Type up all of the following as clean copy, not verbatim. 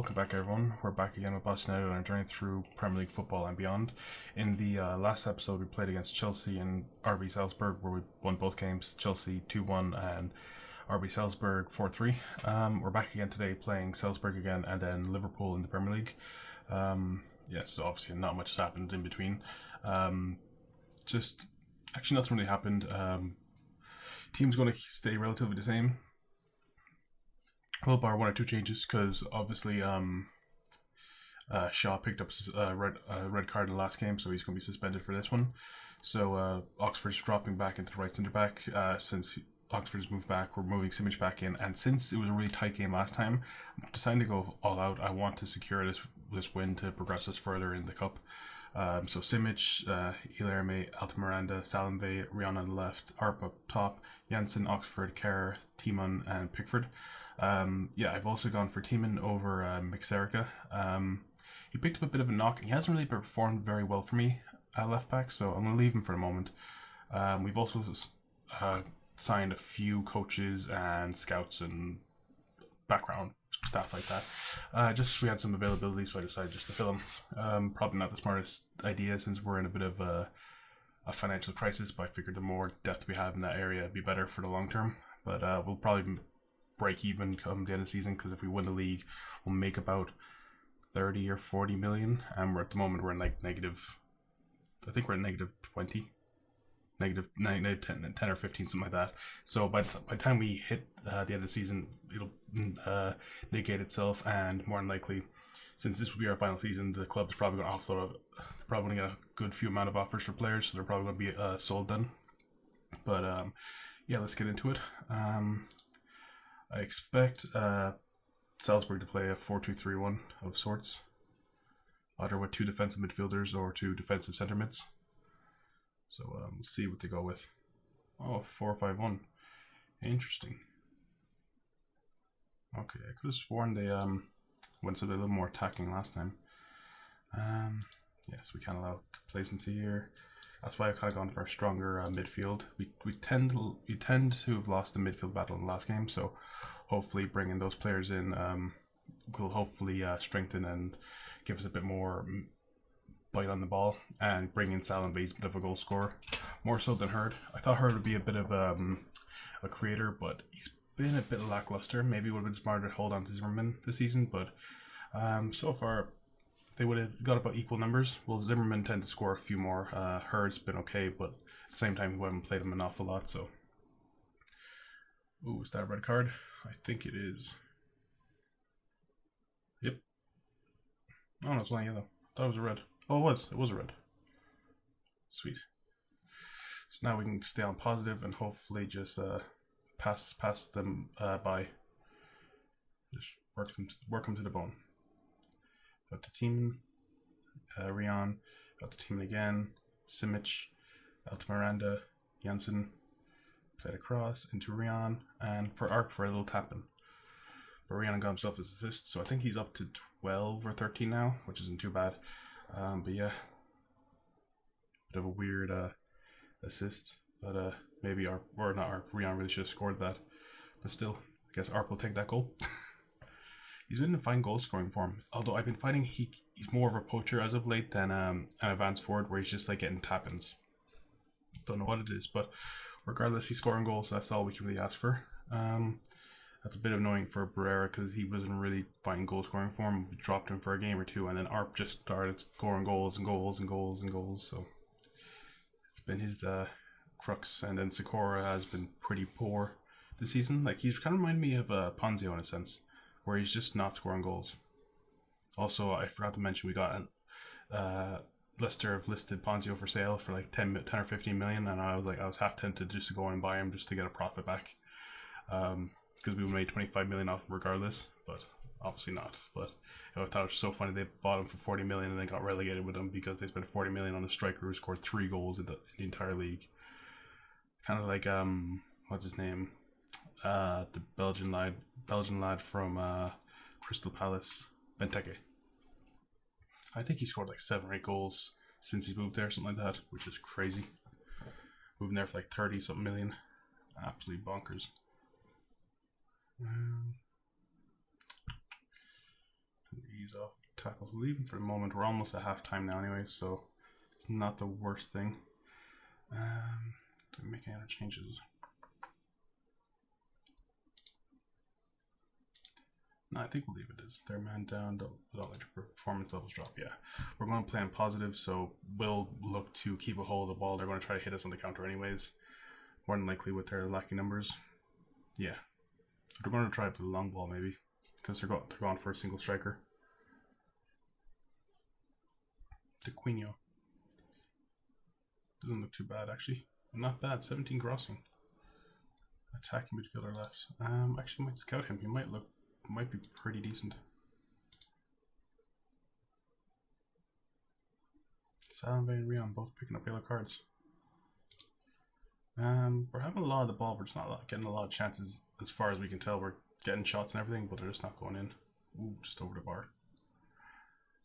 welcome back everyone. We're back again with Boston United on our journey through Premier League football and beyond. In the last episode we played against Chelsea and RB Salzburg where we won both games, Chelsea 2-1 and RB Salzburg 4-3. We're back again today playing Salzburg again and then Liverpool in the Premier League. So obviously not much has happened in between. Actually nothing really happened. Team's going to stay relatively the same. We'll bar one or two changes because obviously Shaw picked up a red card in the last game, so he's going to be suspended for this one. So Oxford's dropping back into the right centre back. Since Oxford's moved back, we're moving Simic back in, and since it was a really tight game last time, I'm deciding to go all out. I want to secure this win to progress us further in the cup. So Simic, Hilaire, Altamiranda, Salimve, Rihanna on the left, Arp up top, Janssen, Oxford, Kerr, Timon, and Pickford. I've also gone for Timon over Mixerica. He picked up a bit of a knock, and he hasn't really performed very well for me at left back, so I'm going to leave him for the moment. We've also signed a few coaches and scouts and background stuff like that. We had some availability, so I decided just to fill them. Probably not the smartest idea since we're in a bit of a financial crisis, but I figured the more depth we have in that area would be better for the long term. But we'll probably break even come the end of the season, because if we win the league, we'll make about 30 or 40 million, and we're at the moment we're in like negative. I think we're at negative 20. Negative 10 or 15, something like that. So by the time we hit the end of the season, it'll negate itself, and more than likely, since this will be our final season, the club's probably going to offload. Probably going to get a good few amount of offers for players, so they're probably going to be sold then. But let's get into it. I expect Salzburg to play a 4-2-3-1 of sorts, either with two defensive midfielders or two defensive centre mids. So we'll see what they go with. 4-5-1. Interesting. Okay, I could have sworn they went to a little more attacking last time. Yes, we can't allow complacency here. That's why I've kind of gone for a stronger midfield. We tend to have lost the midfield battle in the last game, so hopefully bringing those players in will hopefully strengthen and give us a bit more bite on the ball, and bring in Salimve's bit of a goal scorer, more so than Hurd. I thought Hurd would be a bit of a creator, but he's been a bit lackluster. Maybe it would have been smarter to hold on to Zimmerman this season, but so far they would have got about equal numbers. Well, Zimmerman tend to score a few more. Hurd's been okay, but at the same time we haven't played him an awful lot. So, is that a red card? I think it is. Yep. Oh no, it's not yellow. I thought it was a red. Oh, it was. It was a red. Sweet. So now we can stay on positive and hopefully just pass them by. Just work them to the bone. Got the team, Rion. Got the team again. Simic, Altamiranda, Janssen. Played across into Rion, and for Arp for a little tapping. But Rion got himself his assist, so I think he's up to 12 or 13 now, which isn't too bad. But yeah, bit of a weird assist, but maybe Rion really should have scored that. But still, I guess Arp will take that goal. He's been in fine goal scoring form, although I've been finding he's more of a poacher as of late than an advanced forward, where he's just like getting tap-ins. Don't know what it is, but regardless, he's scoring goals, so that's all we can really ask for. That's a bit annoying for Barrera because he wasn't really finding goal scoring form. We dropped him for a game or two, and then Arp just started scoring goals and goals and goals and goals. So it's been his crux. And then Sikora has been pretty poor this season. Like, he's kind of reminded me of Ponzio in a sense, where he's just not scoring goals. Also, I forgot to mention we got Leicester have listed Ponzio for sale for like 10 or 15 million, and I was half tempted just to go and buy him just to get a profit back. Because we made 25 million off him regardless, but obviously not. But I thought it was so funny they bought him for 40 million and then got relegated with him because they spent 40 million on a striker who scored 3 goals in the entire league. Kind of like what's his name? The Belgian lad from Crystal Palace, Benteke. I think he scored like 7 or 8 goals since he moved there, something like that, which is crazy. Moving there for like 30 something million. Absolutely bonkers. ease off tackles. We'll leave him for the moment. We're almost at halftime now anyway, so it's not the worst thing. Do we make any other changes? No, I think we'll leave it as their man down. Don't let your performance levels drop. Yeah, we're going to play on positive, so we'll look to keep a hold of the ball. They're going to try to hit us on the counter anyways. More than likely with their lacking numbers. Yeah, they're going to try for the long ball maybe, because they're going for a single striker. DeQuino doesn't look too bad actually. Not bad. 17 crossing. Attacking midfielder left. Actually might scout him. He might be pretty decent. Salve and Rion both picking up yellow cards. We're having a lot of the ball. We're just not getting a lot of chances as far as we can tell. We're getting shots and everything, but they're just not going in. Ooh, just over the bar.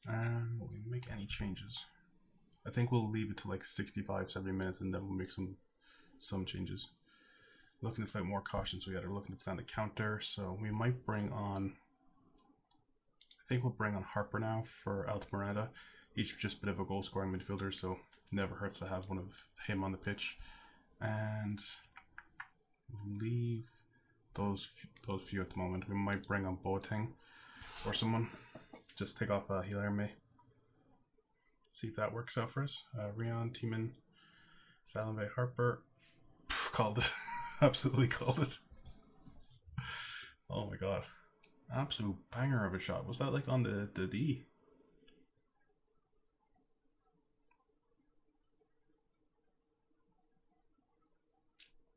Will we make any changes? I think we'll leave it to like 65, 70 minutes and then we'll make some changes. Looking to play more caution, so we're looking to play on the counter. So we might bring on, I think we'll bring on Harper now for Altamiranda. He's just a bit of a goal scoring midfielder, so it never hurts to have one of him on the pitch. And we'll leave those few at the moment. We might bring on Boateng or someone. Just take off Hilaire. See if that works out for us. Rion, Tiemann, Salve, Harper. Called it. Absolutely called it. Oh my god. Absolute banger of a shot. Was that like on the D?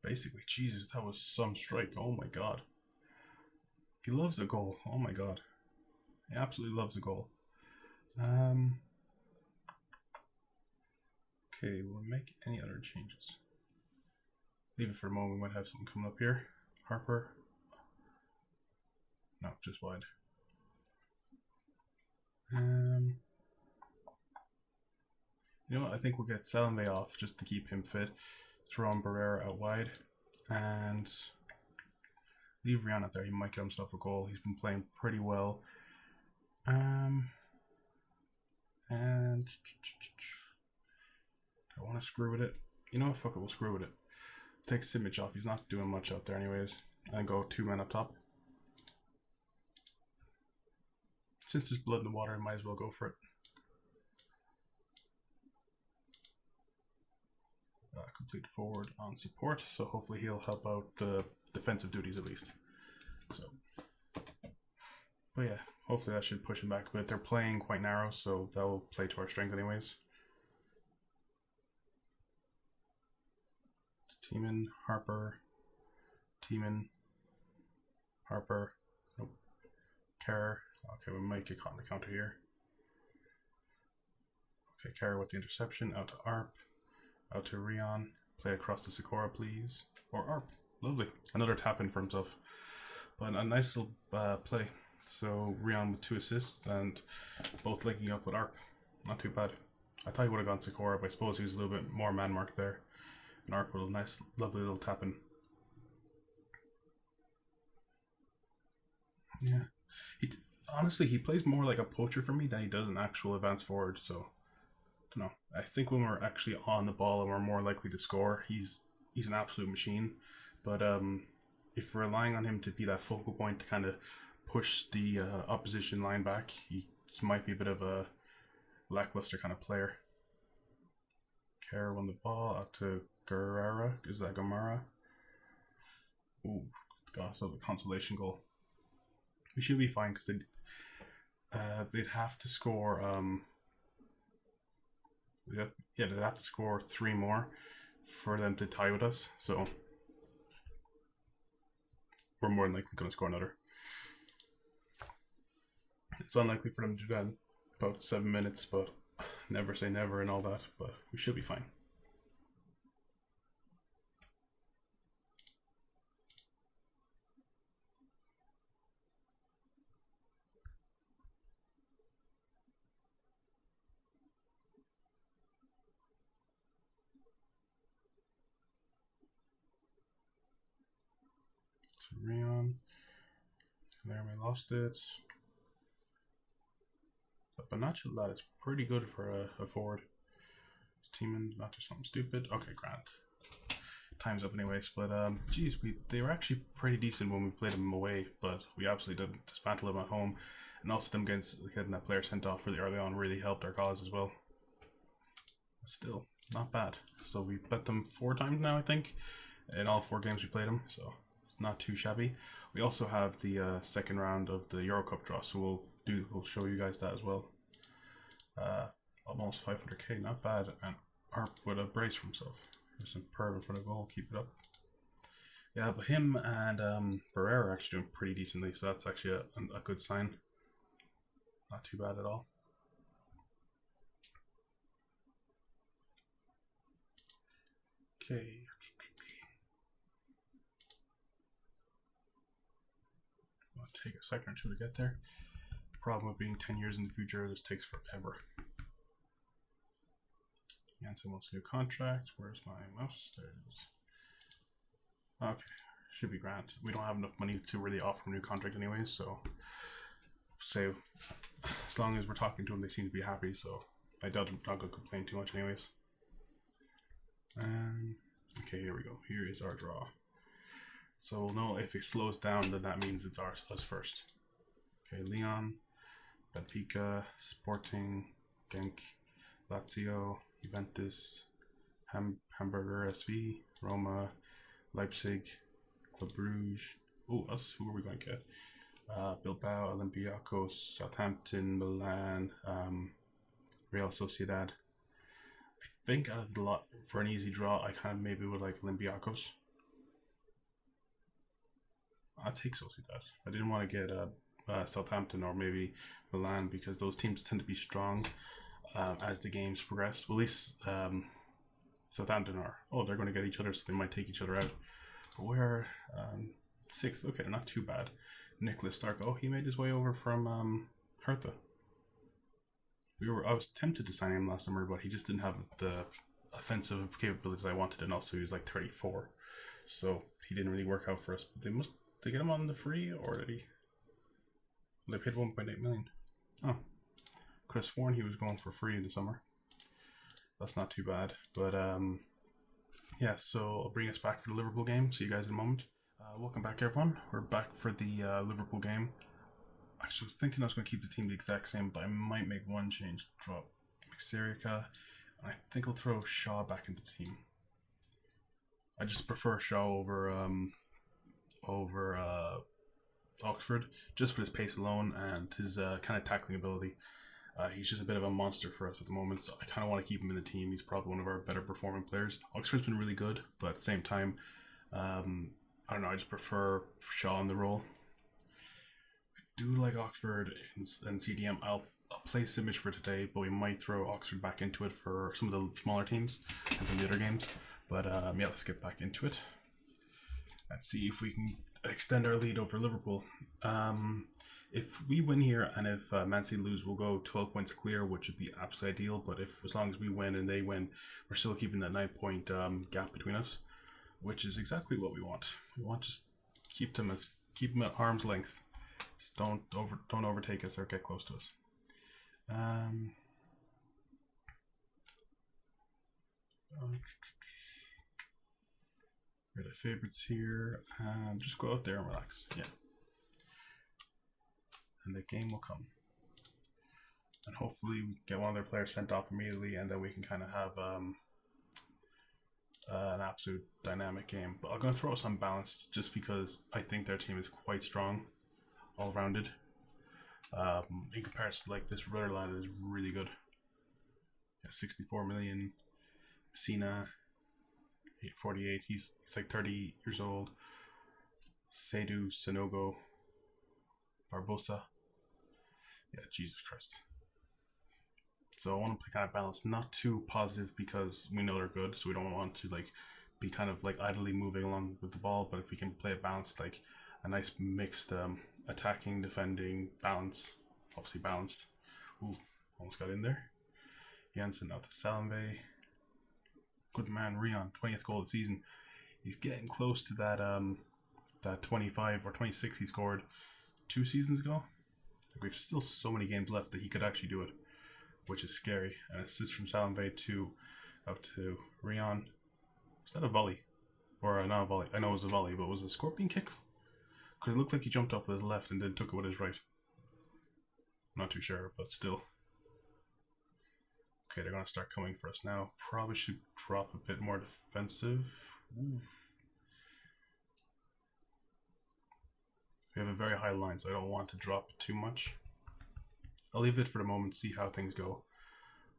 Basically, Jesus, that was some strike. Oh my god. He loves a goal. Oh my god. He absolutely loves a goal. Okay, we'll make any other changes. Leave it for a moment. We might have something coming up here. Harper. No, just wide. You know what? I think we'll get Salome off just to keep him fit. Throw on Barrera out wide. And leave Rian out there. He might get himself a goal. He's been playing pretty well. And I want to screw with it. You know what? Fuck it. We'll screw with it. Take Simic off. He's not doing much out there anyways. And go 2 men up top. Since there's blood in the water, I might as well go for it. Complete forward on support, so hopefully he'll help out the defensive duties at least. So, but yeah, hopefully that should push him back a bit. They're playing quite narrow, so that'll play to our strength anyways. Tiemann, Harper, nope, Kerr. Okay, we might get caught in the counter here. Okay, Kerr with the interception, out to Arp, out to Rion, play across to Sikora please, or Arp, lovely. Another tap in for himself, but a nice little play. So Rion with 2 assists and both linking up with Arp, not too bad. I thought he would have gone Sikora, but I suppose he was a little bit more man marked there. And Arp with a nice, lovely little tap in. Yeah, honestly, he plays more like a poacher for me than he does an actual advanced forward, so I don't know. I think when we're actually on the ball and we're more likely to score, he's an absolute machine. But if we're relying on him to be that focal point to kind of push the opposition line back, he might be a bit of a lackluster kind of player. Kerr won the ball out to Guerrera. Is that Gamara? Ooh, got so the consolation goal. We should be fine because they'd have to score. They'd have to score 3 more for them to tie with us. So we're more than likely going to score another. It's unlikely for them to do that in about 7 minutes, but never say never and all that. But we should be fine. Rion. There we lost it. but not too bad. It's pretty good for a forward. Teaming, not just something stupid. Okay, Grant. Time's up anyways, but geez, they were actually pretty decent when we played them away, but we absolutely did dismantle them at home, and also them getting that player sent off really early on really helped our cause as well. Still, not bad. So we bet them 4 times now, I think, in all 4 games we played them, so not too shabby. We also have the second round of the Euro Cup draw, so we'll show you guys that as well. Almost 500k, not bad, and Arp with a brace for himself. There's some perv in front of goal, keep it up. Yeah, but him and Barrera are actually doing pretty decently, so that's actually a good sign. Not too bad at all. Okay. It'll take a second or two to get there. The problem with being 10 years in the future, this takes forever. Jansen wants a new contract. Where's my mouse? There it is. Okay, should be Grant. We don't have enough money to really offer a new contract anyways, so say as long as we're talking to them, they seem to be happy, so I doubt I'm not going to complain too much anyways. Okay, here we go. Here is our draw. So we'll know if it slows down, then that means it's us first. Okay, Leon, Benfica, Sporting, Genk, Lazio, Juventus, Hamburger SV, Roma, Leipzig, Club Brugge. Oh, us. Who are we going to get? Bilbao, Olympiacos, Southampton, Milan, Real Sociedad. I think out of the lot for an easy draw, I kind of maybe would like Olympiacos. I'll take Sociedad. I didn't want to get Southampton or maybe Milan because those teams tend to be strong as the games progress. Well, at least Southampton are. Oh, they're going to get each other, so they might take each other out. But we're 6th. Okay, they're not too bad. Nicholas Stark. Oh, he made his way over from Hertha. I was tempted to sign him last summer, but he just didn't have the offensive capabilities I wanted, and also he was like 34, so he didn't really work out for us. But they get him on the free, or did he? They paid 1.8 million. Oh, could have sworn he was going for free in the summer. That's not too bad, but yeah. So I'll bring us back for the Liverpool game. See you guys in a moment. Welcome back, everyone. We're back for the Liverpool game. Actually, I was thinking I was going to keep the team the exact same, but I might make one change. Drop Mixerica, and I think I'll throw Shaw back into the team. I just prefer Shaw over Oxford, just for his pace alone and his kind of tackling ability. He's just a bit of a monster for us at the moment, so I kind of want to keep him in the team. He's probably one of our better performing players. Oxford's been really good, but at the same time, I don't know, I just prefer Shaw in the role. Do like Oxford and CDM. I'll play Simic for today, but we might throw Oxford back into it for some of the smaller teams and some of the other games. But yeah, let's get back into it. Let's see if we can extend our lead over Liverpool. If we win here and if Man City lose, we'll go 12 points clear, which would be absolutely ideal. But if as long as we win and they win, we're still keeping that 9-point gap between us, which is exactly what we want. We want to just keep them at arm's length. Just don't overtake us or get close to us. We're the favorites here. Just go out there and relax. Yeah. And the game will come. And hopefully we get one of their players sent off immediately, and then we can kind of have an absolute dynamic game. But I'm going to throw us unbalanced just because I think their team is quite strong, all rounded. In comparison to like this Rudder lad is really good. Yeah, 64 million. Cena, 848. He's like 30 years old. Seydou, Sanogo, Barbosa. Yeah, Jesus Christ. So I want to play kind of balanced, not too positive because we know they're good, so we don't want to like be kind of like idly moving along with the ball. But if we can play it balanced, like a nice mixed attacking, defending, balance, obviously balanced. Ooh, almost got in there. Jansen out to Salamve. Good man, Rion, 20th goal of the season. He's getting close to that 25 or 26 he scored 2 seasons ago. Like, we've still so many games left that he could actually do it, which is scary. An assist from Salamve out to Rion. Was that a volley? Or not a volley? I know it was a volley, but was it a scorpion kick? Because it looked like he jumped up with his left and then took it with his right. I'm not too sure, but still. Okay, they're going to start coming for us now. Probably should drop a bit more defensive. Ooh. We have a very high line, so I don't want to drop too much. I'll leave it for the moment, see how things go.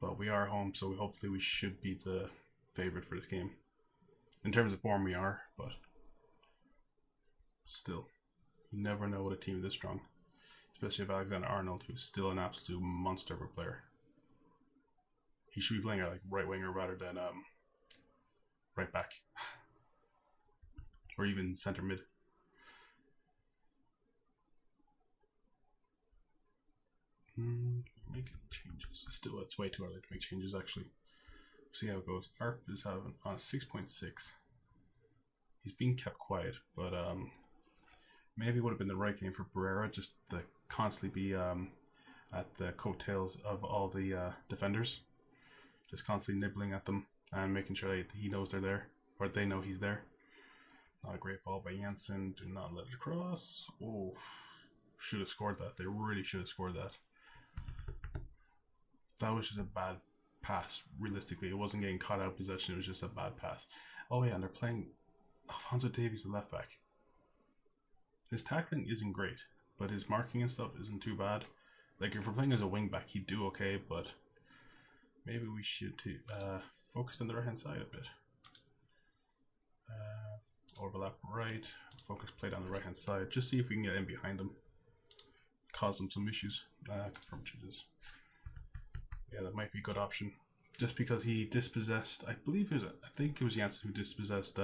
But we are home, so hopefully we should be the favorite for this game. In terms of form, we are, but still, you never know with a team this strong. Especially if Alexander-Arnold, who's still an absolute monster of a player. He should be playing at like right winger rather than right back. Or even center mid. Making changes. Still, it's way too early to make changes actually. See how it goes. Arp is having on 6.6. He's being kept quiet, but maybe it would have been the right game for Barrera just to constantly be at the coattails of all the defenders. Just constantly nibbling at them and making sure that he knows they're there, or they know he's there. Not a great ball by Janssen. Do not let it cross. Oh, should have scored that. They really should have scored that. That was just a bad pass. Realistically, it wasn't getting caught out of possession. It was just a bad pass. Oh yeah, and they're playing Alphonso Davies the left back. His tackling isn't great, but his marking and stuff isn't too bad. Like if we're playing as a wing back, he'd do okay, but maybe we should focus on the right hand side a bit. Overlap right. Focus play down the right hand side. Just see if we can get in behind them. Cause them some issues. Confirm changes. Yeah, that might be a good option. Just because he dispossessed, I think it was Janssen who dispossessed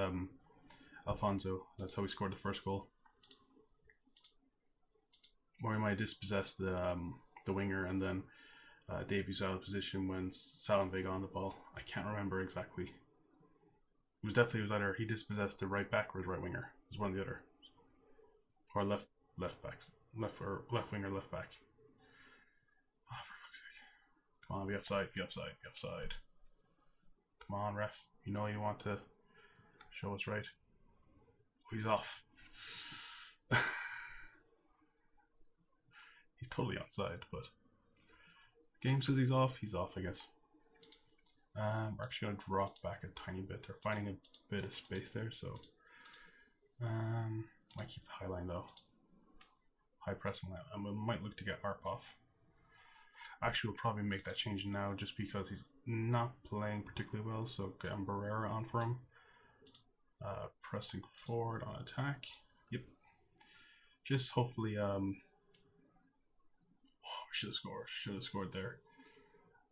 Alfonso. That's how he scored the first goal. Or he might have dispossessed the winger and then Davies out of position when Salamve got on the ball. I can't remember exactly. It was either he dispossessed the right back or his right winger. It was one or the other. Or left backs. Left winger, left back. Oh, for fuck's sake. Come on, be offside. Come on, ref. You know you want to show us right. Oh, he's off. He's totally outside, but the game says he's off, I guess. We're actually going to drop back a tiny bit. They're finding a bit of space there, so might keep the high line though. High pressing line. And we might look to get Arp off. Actually, we'll probably make that change now just because he's not playing particularly well, so get Barrera on for him. Pressing forward on attack. Yep. Just hopefully should have scored there.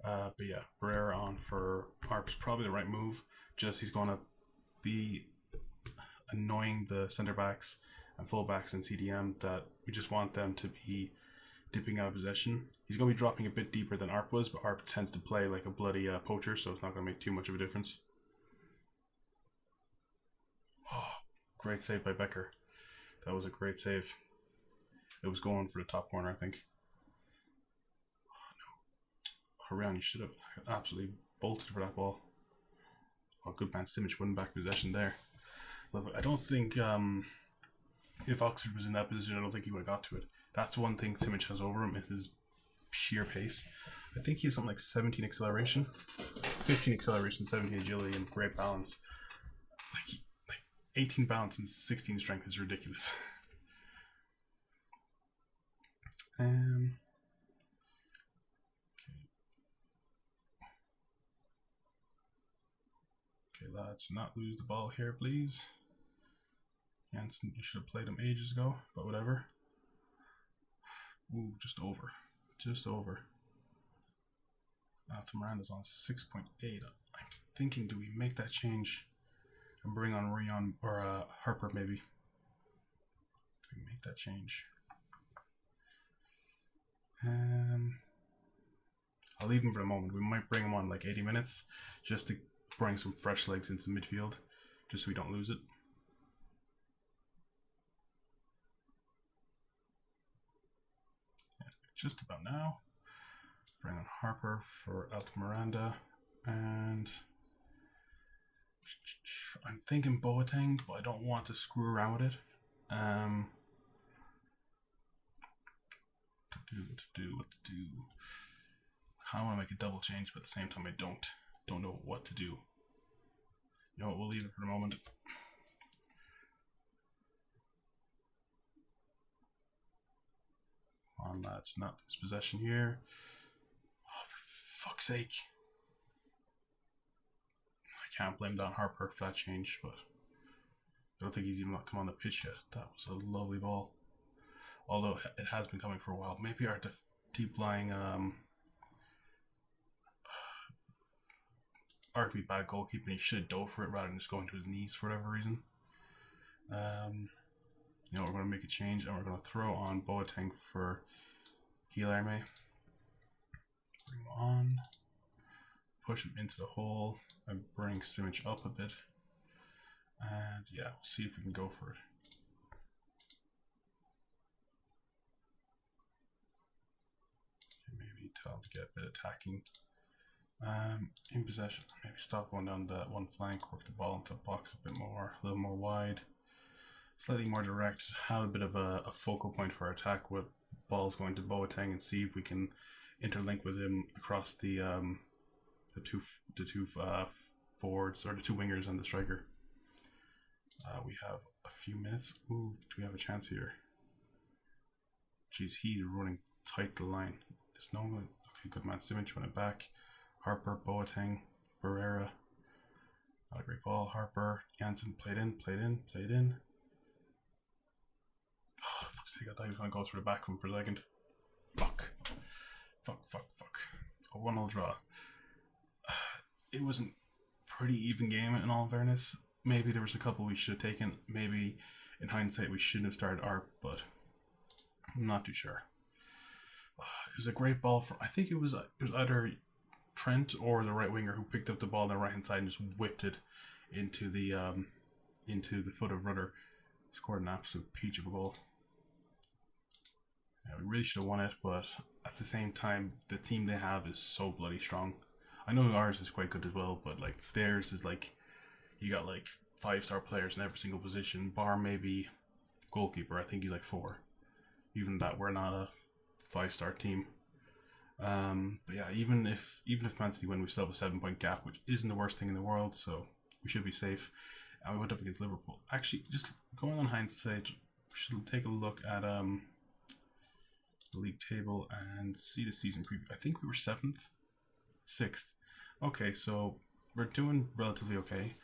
But yeah, Barrera on for Arp's probably the right move. Just he's going to be annoying the center backs and full backs in CDM that we just want them to be dipping out of possession. He's going to be dropping a bit deeper than Arp was, but Arp tends to play like a bloody poacher, so it's not going to make too much of a difference. Oh, great save by Becker. That was a great save. It was going for the top corner, I think. Horion, you should have absolutely bolted for that ball. Oh, good man, Simic won back possession there. I don't think if Oxford was in that position, I don't think he would have got to it. That's one thing Simic has over him is his sheer pace. I think he has something like 17 acceleration, 15 acceleration, 17 agility, and great balance. Like 18 balance and 16 strength is ridiculous. Okay, lads, not lose the ball here, please. Janssen, you should have played him ages ago, but whatever. Ooh, just over. Miranda's on 6.8. I'm thinking, do we make that change and bring on Rion or Harper maybe? Do we make that change? I'll leave him for the moment. We might bring him on like 80 minutes just to bring some fresh legs into midfield, just so we don't lose it. just about now. Bring on Harper for Miranda, and I'm thinking Boateng, but I don't want to screw around with it. What to do. I want to make a double change, but at the same time I don't know what to do. You know what, we'll leave it for the moment. On lads, not lose possession here. Oh, for fuck's sake. I can't blame Don Harper for that change, but I don't think he's even not come on the pitch yet. That was a lovely ball. Although it has been coming for a while. Maybe our deep lying arguably bad goalkeeper, he should have dove for it rather than just going to his knees for whatever reason. You know, we're going to make a change and we're going to throw on Boateng for Guilherme. Bring him on. Push him into the hole and bring Simic up a bit. And yeah, we'll see if we can go for it. Maybe tell him to get a bit attacking. In possession, maybe stop going down that one flank, work the ball into the box a bit more, a little more wide, slightly more direct, have a bit of a focal point for our attack with balls going to Boateng and see if we can interlink with him across the two forwards, or the two wingers and the striker. We have a few minutes. Ooh, do we have a chance here? Jeez, he's running tight to the line. There's no one. Okay, good man. Simic went it back. Harper, Boateng, Barrera. Not a great ball. Harper, Janssen played in. Oh, fuck's sake, I thought he was going to go through the back from for a second. Fuck. A 1-0 draw. It was a pretty even game in all fairness. Maybe there was a couple we should have taken. Maybe in hindsight we shouldn't have started ARP, but I'm not too sure. It was a great ball for, I think it was either Trent or the right winger who picked up the ball on the right hand side and just whipped it into the foot of Rudder. Scored an absolute peach of a goal. Yeah, we really should have won it, but at the same time, the team they have is so bloody strong. I know ours is quite good as well, but like theirs is like, you got like 5-star players in every single position, bar maybe goalkeeper. I think he's like 4. Even that, we're not a 5-star team. But yeah, even if Man City win, we still have a 7-point gap, which isn't the worst thing in the world, so we should be safe. And we went up against Liverpool. Actually, just going on hindsight, we should take a look at the league table and see the season preview. I think we were 7th, 6th. Okay, so we're doing relatively okay.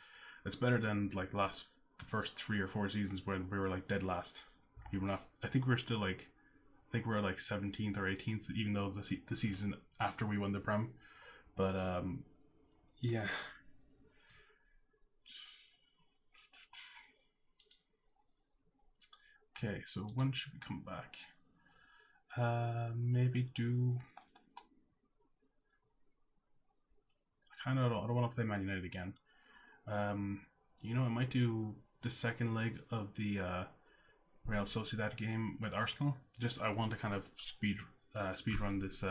It's better than like the first 3 or 4 seasons when we were like dead last. Even after, I think we were like 17th or 18th, even though the season after we won the Prem. But yeah. Okay, so when should we come back? Maybe do. I don't want to play Man United again. You know, I might do the second leg of the Real Sociedad game with Arsenal. Just I want to kind of speed run this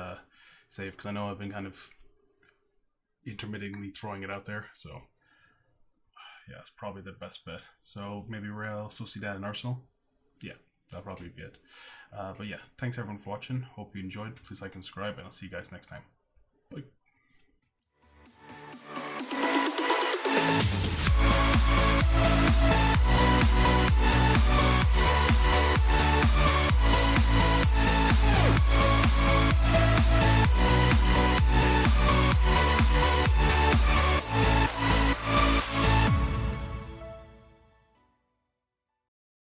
save, because I know I've been kind of intermittently throwing it out there. So yeah, it's probably the best bet. So maybe Real Sociedad and Arsenal. Yeah, that'll probably be it. But yeah, thanks everyone for watching. Hope you enjoyed. Please like and subscribe, and I'll see you guys next time. Bye.